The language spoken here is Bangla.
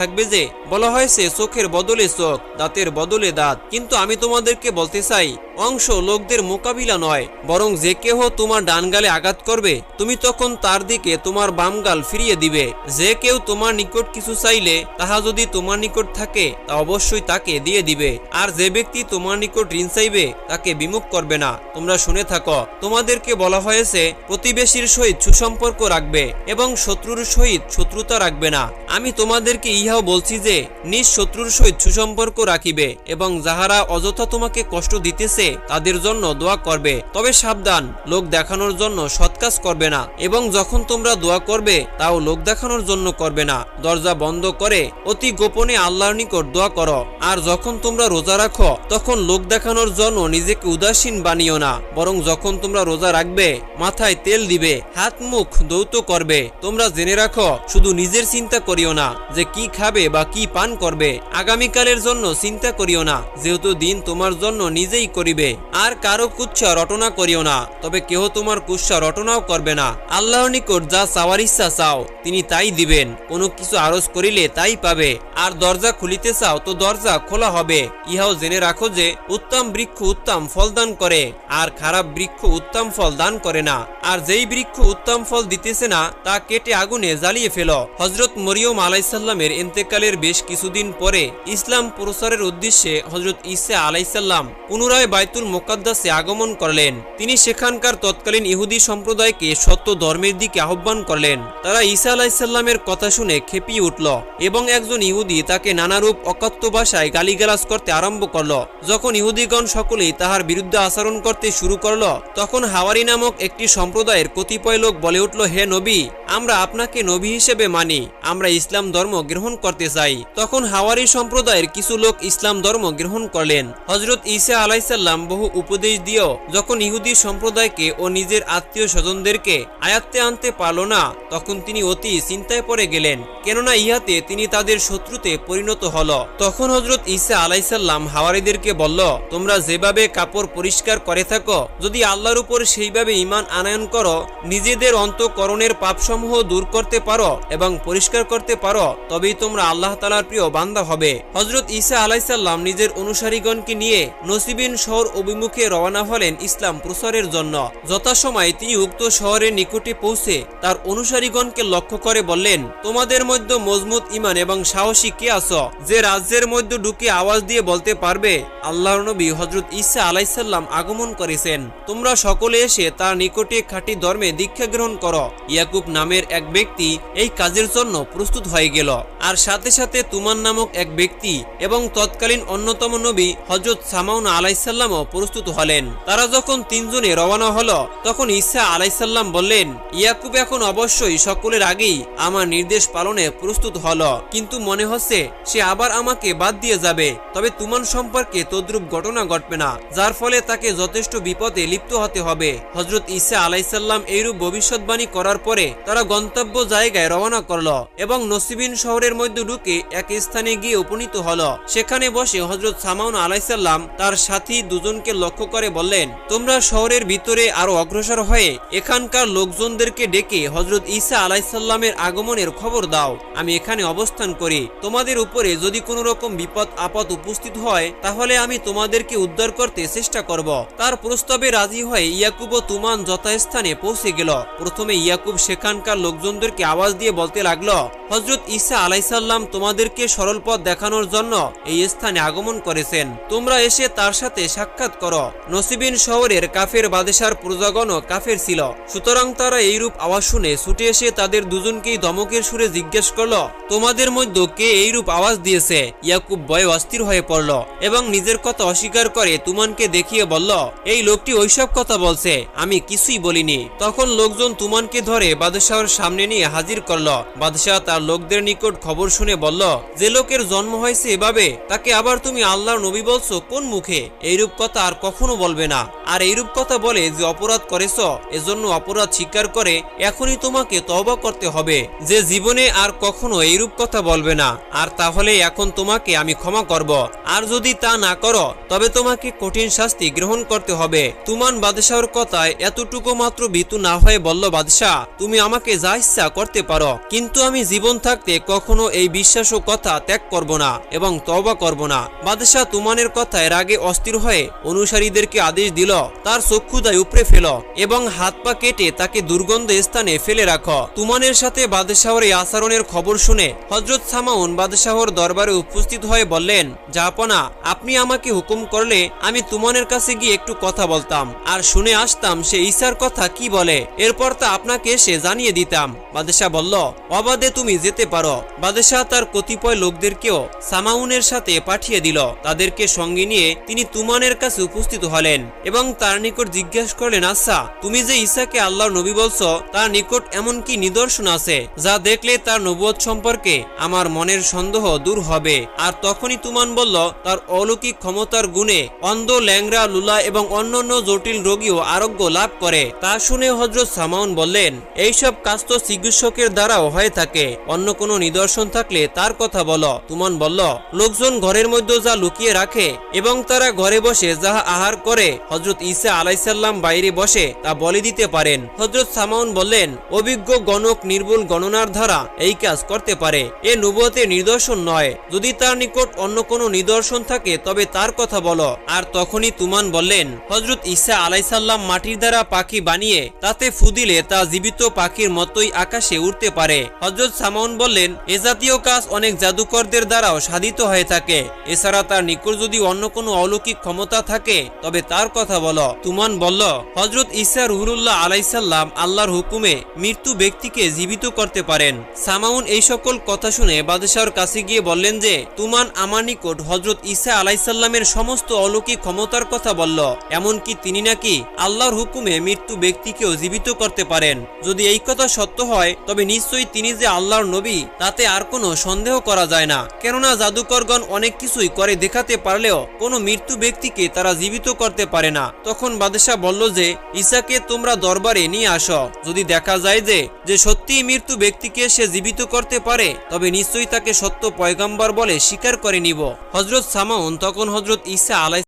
থাকবে যে বলা হয়েছে চোখের বদলে চোখ, দাঁতের বদলে দাঁত। কিন্তু আমি তোমাদেরকে বলতে চাই, অংশ লোকদের মোকাবিলা নয়, বরং যে কেহ তোমার ডান গালে আঘাত করবে তুমি তখন তার দিকে তোমার বাম গাল ফিরিয়ে দিবে। যে কেউ তোমার নিকট কিছু চাইলে তাহা যদি তোমার নিকট থাকে তা অবশ্যই তাকে দিয়ে দিবে, আর যে ব্যক্তি তোমার নিকট ঋণ চাইবে তাকে বিমুখ করবে না। তোমরা শুনে থাকো, তোমাদেরকে বলা হয়েছে প্রতিবেশীর সহিত সুসম্পর্ক রাখবে এবং শত্রুর সহিত শত্রুতা রাখবে না। আমি তোমাদেরকে ইহাও বলছি যে নিজ শত্রুর সহিত সুসম্পর্ক রাখিবে এবং যাহারা অযথা তোমাকে কষ্ট দিতেছে তাদের জন্য দোয়া করবে। তবে সাবধান, লোক দেখানোর জন্য সৎ কাজ করবে না, এবং যখন তোমরা দোয়া করবে তাও লোক দেখানোর জন্য করবে না। দরজা বন্ধ করে অতি গোপনে আল্লাহর নিকট দোয়া করো। আর যখন তোমরা রোজা রাখো তখন লোক দেখানোর জন্য নিজেকে উদাসীন বানিও না, বরং যখন তোমরা রোজা রাখবে মাথায় তেল দিবে, হাত মুখ ধৌত করবে। তোমরা জেনে রাখো, শুধু নিজের চিন্তা করিও না যে কি খাবে বা কি পান করবে, আগামীকালের জন্য চিন্তা করিও না, যেহেতু দিন তোমার জন্য নিজেই করিবে। আর কারো কুচ্ছা রটনা করিও না, তবে কেহ তোমার কুচ্ছা রটনাও করবে না। আল্লাহর নিকট যা চাওয়ার ইচ্ছা চাও, তিনি তাই দিবেন। কোনো কিছু আরজ করিলে তাই পাবে। আর দরজা খুলিতে চাও তো দরজা খোলা হবে। ইহাও জেনে রাখো যে উত্তম বৃক্ষ উত্তম ফল দান করে, আর খারাপ বৃক্ষ উত্তম ফল দান করে না। আর যেই বৃক্ষ উত্তম ফল দিতেছে না তা কেটে আগুনে জ্বালিয়ে ফেলো। হযরত মরিয়ম আলাইসাল্লামের ইন্তেকালের বেশ কিছুদিন পরে ইসলাম প্রচারের উদ্দেশ্যে হযরত ঈসা আলাইসাল্লাম পুনরায় বাইতুল মুকাদ্দাসে আগমন করলেন। তিনি সেখানকার তৎকালীন ইহুদি সম্প্রদায়কে সত্য ধর্মের দিকে আহ্বান করলেন। তারা ঈসা আলাইসাল্লামের কথা শুনে খেপিয়ে উঠল এবং একজন ইহুদি তাকে নানারূপ অকথ্য ভাষায় গালিগালাজ করতে আরম্ভ করল। যখন ইহুদিগণ সকলেই তাহার বিরুদ্ধে আচরণ করতে শুরু করল, তখন হাওয়ারি নামক একটি সম্প্রদায়ের কতিপয় লোক বলে উঠল, হে নবী, আমরা আপনাকে নবী হিসেবে মানি, আমরা ইসলাম ধর্ম গ্রহণ করতে চাই। তখন হাওয়ারি সম্প্রদায়ের কিছু লোক ইসলাম ধর্ম গ্রহণ করলেন। হযরত ঈসা আলাইসাল্লাম বহু উপদেশ দিয়েও যখন ইহুদি সম্প্রদায়কে ও নিজের আত্মীয় স্বজনদেরকে আয়াত্তে আনতে পারল না, তখন তিনি অতি চিন্তায় পড়ে গেলেন, কেননা ইহাতে তিনি তাদের শত্রুতে পরিণত হল। তখন হযরত ঈসা আলাইসাল্লাম হাওয়ারিদেরকে বলল, তোমরা যেভাবে কাপড় পরিষ্কার করে থাকো, যদি আল্লাহর উপর সেইভাবে ঈমান আনয়ন করো, নিজেদের অন্তঃকরণের পাপসমূহ দূর করতে পারো এবং পরিষ্কার করতে পারো, তবেই তোমরা আল্লাহ তাআলার প্রিয় বান্দা হবে। হযরত ঈসা আলাইসাল্লাম নিজের অনুসারীগণকে নিয়ে নসিবিন শহর অভিমুখে রওনা হলেন ইসলাম প্রচারের জন্য। যথাসময়ে তিনি উক্ত শহরের নিকটে পৌঁছে তার অনুসারীগণকে লক্ষ্য করে বললেন, তোমাদের মধ্যে মজবুত ঈমান এবং সাহসী কে আছো, যে রাজ্যের মধ্যে ঢুকে আওয়াজ দিয়ে বলতে পারবে আল্লাহর নবী হযরত ঈসা আলাইসাল্লাম আগমন করেছেন। তোমরা সকলে এসে তার নিকটে খাঁটি ধর্মে দীক্ষা গ্রহণ করো। ইয়াকুব নামের এক ব্যক্তি এই কাজের জন্য প্রস্তুত হয়ে গেল, আর সাথে সাথে তুমান নামক এক ব্যক্তি এবং তৎকালীন অন্যতম নবী হযরত সামাউন আলাইসাল্লামও প্রস্তুত হলেন। তারা যখন তিনজনে রওনা হলো, তখন ঈসা আলাইসাল্লাম বললেন, ইয়াকুব এখন অবশ্যই সকলের আগেই আমার নির্দেশ পালনে প্রস্তুত হলো, কিন্তু মনে হচ্ছে সে আবার আমাকে বাদ দিয়ে যাবে। তবে তুমান সম্পর্কে তদ্রূপ ঘটনা ঘটবে না, যার ফলে তাকে যথেষ্ট বিপদে লিপ্ত হতে হবে। হযরত ঈসা আলাইসাল্লাম এইরূপ ভবিষ্যৎবাণী করার পরে তারা গন্তব্য জায়গায় রওনা করলো এবং নসিবিন শহরের মধ্যে ঢুকে এক স্থানে গিয়ে উপনীত হলো। সেখানে বসে হযরত সামাউন আলাইসাল্লাম তার সাথী দুজনকে লক্ষ্য করে বললেন, তোমরা শহরের ভিতরে আরো অগ্রসর হয়ে এখানকার লোকজনদেরকে ডেকে হযরত ঈসা আলাইসাল্লামের আগমনের খবর দাও। আমি এখানে অবস্থান করি, তোমাদের উপরে যদি কোনো রকম বিপদ আপদ উপস্থিত হয় তাহলে আমি তোমাদেরকে উদ্ধার করতে চেষ্টা করব। তার প্রস্তাবে রাজি হয়ে ইয়াকুব ও তুমান যথাস্থানে পৌঁছে গেল। প্রথমে ইয়াকুব সেখানকার লোকজনদেরকে আওয়াজ দিয়ে বলতে লাগলো, হযরত ঈসা আলাইসাল্লাম তোমাদেরকে সরল পথ দেখানোর জন্য এই স্থানে আগমন করেছেন, তোমরা এসে তার সাথে সাক্ষাৎ করো। নসিবিন শহরের কাফের বাদশার প্রজাগণও কাফের ছিল, সুতরাং তারা এইরূপ আওয়াজ শুনে ছুটে এসে তাদের দুজনকেই ধমকের সুরে জিজ্ঞেস করলো, তোমাদের মধ্যে কে এইরূপ আওয়াজ দিয়েছে? ইয়াকুব ভয়ে অস্থির হয়ে পড়ল এবং নিজের কথা অস্বীকার করে তুমানকে দেখিয়ে বলল, এই লোকটি ওইসব কথা বলছে, আমি কিছুই বলিনি। তখন লোকজন তুমানকে ধরে বাদশাহর সামনে নিয়ে হাজির করল। বাদশাহ তার লোকদের নিকট খবর শুনে বলল, যে লোকের জন্ম হয়েছে এভাবে, তাকে আবার তুমি আল্লাহর নবী বলছো কোন মুখে? এইরূপ কথা আর কখনো বলবে না। আর এইরূপ কথা বলে যে অপরাধ করেছ, এজন্য অপরাধ স্বীকার করে এখনই তোমাকে তওবা করতে হবে, যে জীবনে আর কখনো এইরূপ কথা বলবে না। আর তাহলে এখন তোমাকে আমি ক্ষমা করব, আর যদি তা না করো তবে তোমাকে কঠিন শাস্তি গ্রহণ করতে হবে। তুমান বাদশাহর কথায় এতটুকু মাত্র ভীতু না হয়ে বলল, বাদশাহ তুমি আমাকে যা ইচ্ছা করতে পারো, কিন্তু আমি জীবন থাকতে কখনো এই বিশ্বাস ও কথা ত্যাগ করব না এবং তওবা করব না। বাদশাহ তুমানের কথায় রাগে অস্থির হয়ে অনুসারীদেরকে আদেশ দিল, তার চক্ষুদায় উপড়ে ফেল এবং হাত পা কেটে তাকে দুর্গন্ধ স্থানে ফেলে রাখো। তুমানের সাথে বাদশাহর এই আচরণের খবর শুনে হযরত সামাউন বাদশাহর দরবারে উপস্থিত হয়ে বললেন, জাহাপনা আপনি আমাকে হুকুম করলে আমি তুমানের কাছে গিয়ে একটু কথা বলতাম আর শুনে আসতাম সে ঈসার কথা কি বলে, এরপর তা আপনাকে এসে জানিয়ে দিতাম। বাদশাহ বলল, অবাধে তুমি যেতে পারো। বাদশাহ তার কতিপয় লোকদেরকেও সামাউনের সাথে পাঠিয়ে দিল। তাদেরকে সঙ্গে নিয়ে তিনি তুমানের কাছে উপস্থিত হলেন এবং তার নিকট জিজ্ঞাসা করলেন, আচ্ছা তুমি যে ঈসাকে আল্লাহর নবী বলছো, তার নিকট এমন কি নিদর্শন আছে যা দেখলে তার নবুয়ত সম্পর্কে আমার মনের সন্দেহ দূর হবে? আর তখনই তুমান বলল, তার অলৌকিক ক্ষমতার গুণে অন্ধ, ল্যাংড়া, লুলা এবং অন্যান্য জটিল রোগীও আরোগ্য লাভ করে। তা শুনে হযরত সামাউন বললেন, এইসব কাজ তো চিকিৎসকের দ্বারাও হয়ে থাকে, অন্য কোনো নিদর্শন থাকলে তার কথা বলো। তুমান বলল, লোকজন ঘরের মধ্যে যা লুকিয়ে রাখে এবং তারা ঘরে বসে যাহা আহার করে হযরত ঈসা আলাইসাল্লাম বাইরে বসে তা বলে দিতে পারেন। হযরত সামাউন বললেন, অভিজ্ঞ গণক নির্ভুল গণনার দ্বারা এই কাজ করতে পারে, এ নবুয়তের নিদর্শন নয়। যদি তার নিকট অন্য কোনো নিদর্শন থাকে তবে তার কথা বলো। আর তখনই তুমান বললেন, হযরত ঈসা আলাইসাল্লাম মাটির দ্বারা পাখি বানিয়ে তাতে ফু দিলে তা জীবিত পাখির মতোই আকাশে উঠতে পারে। হযরত সামাউন বললেন, এ জাতীয় কাজ অনেক জাদুকরদের দ্বারাও সাধিত হয়ে থাকে। এছাড়া তার নিকট যদি অন্য কোনো অলৌকিক ক্ষমতা থাকে তবে তার কথা বলো। তুমান বলল, হযরত ঈসা রুহুল্লাহ আলাইসাল্লাম আল্লাহর হুকুমে মৃত্যু ব্যক্তিকে জীবিত করতে পারেন। সামাউন এই সকল কথা শুনে বাদশাহর কাছে গিয়ে বললেন যে, তুমান আমার নিকট হযরত ঈসা আলাইসাল্লামের সমস্ত অলৌকিক ক্ষমতার কথা বলল, এমনকি তিনি নাকি আল্লাহর হুকুমে মৃত্যু ব্যক্তিকেও জীবিত করতে পারেন। যদি এই কথা সত্য হয় তবে নিশ্চয়ই তিনি যে আল্লাহর নবী তাতে আর কোনো সন্দেহ করা যায় না, কেননা জাদুকরগণ অনেক কিছুই করে দেখাতে পারলেও কোনো মৃত্যু ব্যক্তিকে তারা জীবিত করতে পারে না। তখন বাদশাহ বলল যে, ঈসাকে তোমরা দরবারে নিয়ে আসো। যদি দেখা যায় যে সত্যিই মৃত্যু ব্যক্তিকে সে জীবিত করতে পারে তবে নিশ্চয়ই তাকে সত্য পয়গম্বর বলে স্বীকার করে নিব। হযরত সামাউন তখন হযরত ঈসা আলাইহিস